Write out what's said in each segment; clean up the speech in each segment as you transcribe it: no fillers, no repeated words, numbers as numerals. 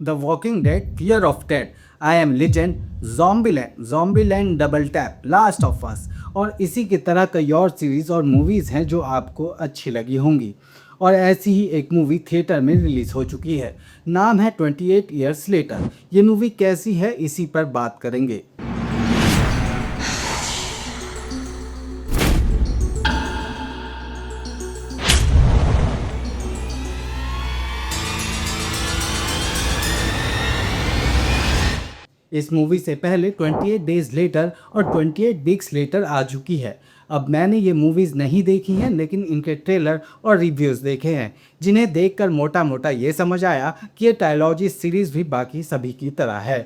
The walking dead, fear of dead, I am legend, Zombieland double tap, last of us और इसी की तरह कई और सीरीज़ और मूवीज़ हैं जो आपको अच्छी लगी होंगी। और ऐसी ही एक मूवी थिएटर में रिलीज़ हो चुकी है, नाम है 28 ईयर्स लेटर। ये मूवी कैसी है इसी पर बात करेंगे। इस मूवी से पहले 28 डेज लेटर और 28 वीक्स लेटर आ चुकी है। अब मैंने ये मूवीज़ नहीं देखी हैं, लेकिन इनके ट्रेलर और रिव्यूज़ देखे हैं, जिन्हें देखकर मोटा मोटा ये समझ आया कि ये ट्रायलॉजी सीरीज़ भी बाकी सभी की तरह है।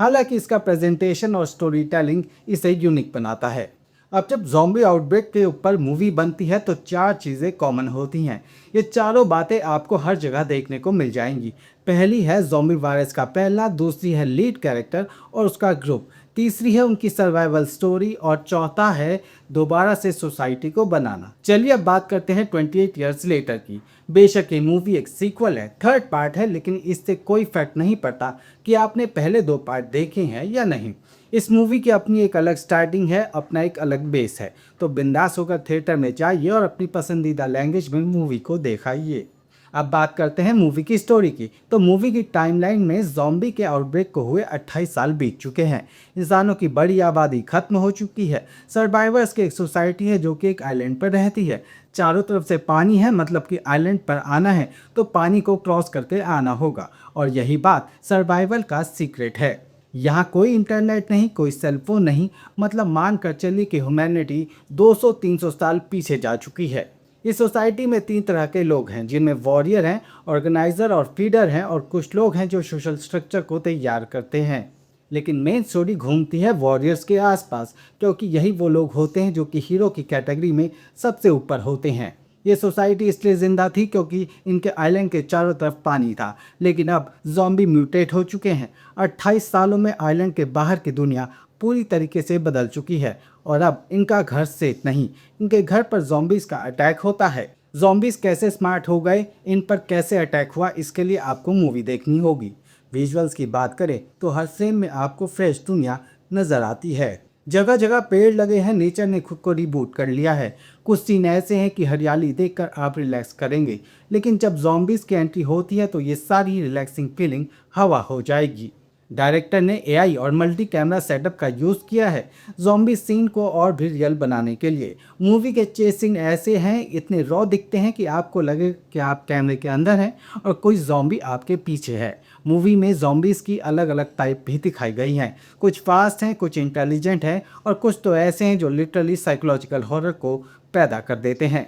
हालांकि इसका प्रेजेंटेशन और स्टोरी टेलिंग इसे यूनिक बनाता है। अब जब ज़ॉम्बी आउटब्रेक के ऊपर मूवी बनती है तो चार चीज़ें कॉमन होती हैं। ये चारों बातें आपको हर जगह देखने को मिल जाएंगी। पहली है ज़ॉम्बी वायरस का फैलना, दूसरी है लीड कैरेक्टर और उसका ग्रुप, तीसरी है उनकी सर्वाइवल स्टोरी और चौथा है दोबारा से सोसाइटी को बनाना। चलिए अब बात करते हैं 28 ईयर्स लेटर की। बेशक ये मूवी एक सीक्वल है, थर्ड पार्ट है, लेकिन इससे कोई फर्क नहीं पड़ता कि आपने पहले दो पार्ट देखे हैं या नहीं। इस मूवी की अपनी एक अलग स्टार्टिंग है, अपना एक अलग बेस है, तो बिंदास होकर थिएटर में जाइए और अपनी पसंदीदा लैंग्वेज में मूवी को दिखाइए। अब बात करते हैं मूवी की स्टोरी की। तो मूवी की टाइमलाइन में ज़ॉम्बी के आउटब्रेक को हुए 28 साल बीत चुके हैं। इंसानों की बड़ी आबादी खत्म हो चुकी है। सर्वाइवर्स की एक सोसाइटी है जो कि एक आइलैंड पर रहती है। चारों तरफ से पानी है, मतलब कि आइलैंड पर आना है तो पानी को क्रॉस करके आना होगा, और यही बात सर्वाइवल का सीक्रेट है। यहाँ कोई इंटरनेट नहीं, कोई सेलफोन नहीं, मतलब मान कर चलिए कि ह्यूमैनिटी 200-300 साल पीछे जा चुकी है। इस सोसाइटी में तीन तरह के लोग हैं, जिनमें वॉरियर हैं, ऑर्गेनाइजर और फीडर हैं, और कुछ लोग हैं जो सोशल स्ट्रक्चर को तैयार करते हैं। लेकिन मेन स्टोरी घूमती है वॉरियर्स के आसपास, क्योंकि यही वो लोग होते हैं जो कि हीरो की कैटेगरी में सबसे ऊपर होते हैं। ये सोसाइटी इसलिए जिंदा थी क्योंकि इनके आइलैंड के चारों तरफ पानी था, लेकिन अब जॉम्बी म्यूटेट हो चुके हैं। 28 सालों में आइलैंड के बाहर की दुनिया पूरी तरीके से बदल चुकी है, और अब इनका घर सेफ नहीं, इनके घर पर जॉम्बीज का अटैक होता है। जॉम्बीज कैसे स्मार्ट हो गए, इन पर कैसे अटैक हुआ, इसके लिए आपको मूवी देखनी होगी। विजुअल्स की बात करें तो हर फ्रेम में आपको फ्रेश दुनिया नजर आती है। जगह जगह पेड़ लगे हैं, नेचर ने खुद को रिबूट कर लिया है। कुछ सीन ऐसे हैं कि हरियाली देखकर आप रिलैक्स करेंगे, लेकिन जब जॉम्बीज की एंट्री होती है तो ये सारी रिलैक्सिंग फीलिंग हवा हो जाएगी। डायरेक्टर ने एआई और मल्टी कैमरा सेटअप का यूज़ किया है जॉम्बी सीन को और भी रियल बनाने के लिए। मूवी के चेस सीन ऐसे हैं, इतने रॉ दिखते हैं कि आपको लगे कि आप कैमरे के अंदर हैं और कोई जॉम्बी आपके पीछे है। मूवी में जॉम्बीज की अलग अलग टाइप भी दिखाई गई हैं, कुछ फास्ट हैं, कुछ इंटेलिजेंट हैं, और कुछ तो ऐसे हैं जो लिटरली साइकोलॉजिकल हॉरर को पैदा कर देते हैं।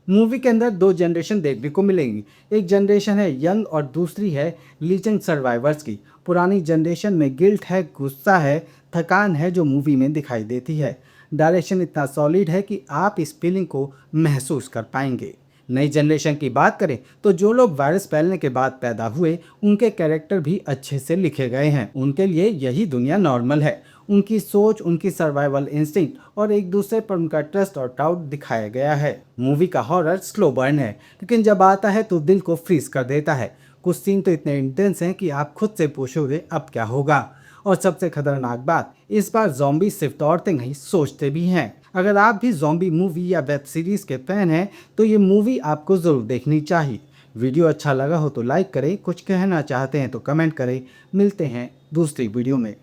मूवी के अंदर दो जनरेशन देखने को मिलेंगी। एक जनरेशन है यंग और दूसरी है लीजेंड सर्वाइवर्स की। पुरानी जनरेशन में गिल्ट है, गुस्सा है, थकान है जो मूवी में दिखाई देती है। डायरेक्शन इतना सॉलिड है कि आप इस फीलिंग को महसूस कर पाएंगे। नई जनरेशन की बात करें तो जो लोग वायरस फैलने के बाद पैदा हुए, उनके कैरेक्टर भी अच्छे से लिखे गए हैं। उनके लिए यही दुनिया नॉर्मल है। उनकी सोच, उनकी सर्वाइवल इंस्टिंक्ट और एक दूसरे पर उनका ट्रस्ट और डाउट दिखाया गया है। मूवी का हॉरर स्लो बर्न है, लेकिन जब आता है तो दिल को फ्रीज कर देता है। कुछ सीन तो इतने इंटेंस हैं कि आप खुद से पूछोगे अब क्या होगा। और सबसे खतरनाक बात, इस बार जॉम्बी सिर्फ औरतें नहीं, सोचते भी हैं। अगर आप भी जॉम्बी मूवी या वेब सीरीज़ के फैन हैं तो ये मूवी आपको ज़रूर देखनी चाहिए। वीडियो अच्छा लगा हो तो लाइक करें, कुछ कहना चाहते हैं तो कमेंट करें। मिलते हैं दूसरी वीडियो में।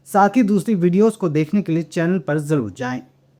साथ ही दूसरी वीडियोस को देखने के लिए चैनल पर ज़रूर जाएं।